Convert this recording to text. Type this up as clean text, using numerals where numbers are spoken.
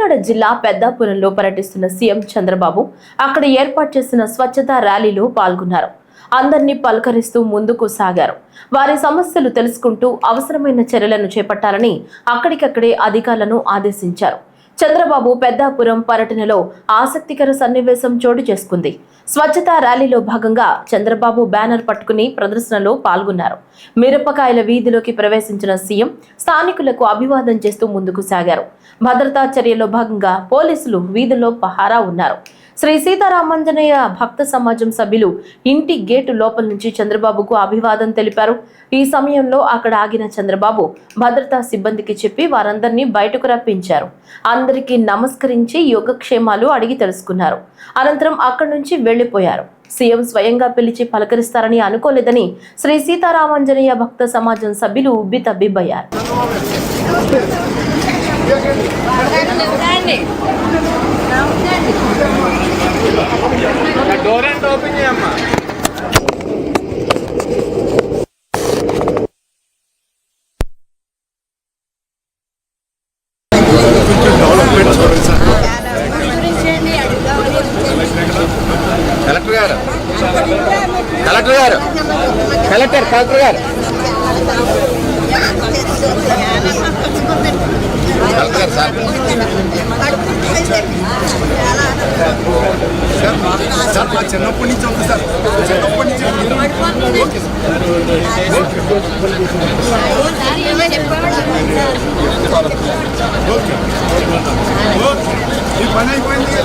కాకినాడ జిల్లా పెద్దాపురంలో పర్యటిస్తున్న సీఎం చంద్రబాబు అక్కడ ఏర్పాటు చేసిన స్వచ్ఛతా ర్యాలీలో పాల్గొన్నారు. అందరినీ పలకరిస్తూ ముందుకు సాగారు. వారి సమస్యలు తెలుసుకుంటూ అవసరమైన చర్యలను చేపట్టాలని అక్కడికక్కడే అధికారులను ఆదేశించారు. చంద్రబాబు పెద్దాపురం పర్యటనలో ఆసక్తికర సన్నివేశం చోటు చేసుకుంది. స్వచ్ఛతా ర్యాలీలో భాగంగా చంద్రబాబు బ్యానర్ పట్టుకుని ప్రదర్శనలో పాల్గొన్నారు. మిరపకాయల వీధిలోకి ప్రవేశించిన సీఎం స్థానికులకు అభివాదం చేస్తూ ముందుకు సాగారు. భద్రతా చర్యల్లో భాగంగా పోలీసులు వీధుల్లో పహారా ఉన్నారు. శ్రీ సీతారామాంజనేయ భక్త సమాజం సభ్యులు ఇంటి గేటు లోపల నుంచి చంద్రబాబుకు అభివాదం తెలిపారు. ఈ సమయంలో అక్కడ ఆగిన చంద్రబాబు భద్రతా సిబ్బందికి చెప్పి వారందరినీ బయటకు రప్పించారు. అందరికీ నమస్కరించి యోగక్షేమాలు అడిగి తెలుసుకున్నారు. అనంతరం అక్కడి నుంచి వెళ్లిపోయారు. సీఎం స్వయంగా పిలిచి పలకరిస్తారని అనుకోలేదని శ్రీ సీతారామాంజనేయ భక్త సమాజం సభ్యులు ఉబ్బితబ్బిబ్బయ్యారు. డోర్ అండ్ ఓపెన్ చేయమ్మా. కలెక్టర్ గారు కలెక్టర్ గారు కలెక్టర్ కలెక్టర్ గారు సార్ మా చిన్నప్పటి నుంచి ఉంది సార్. చిన్నప్పటి నుంచి ఈ పని అయిపోయింది.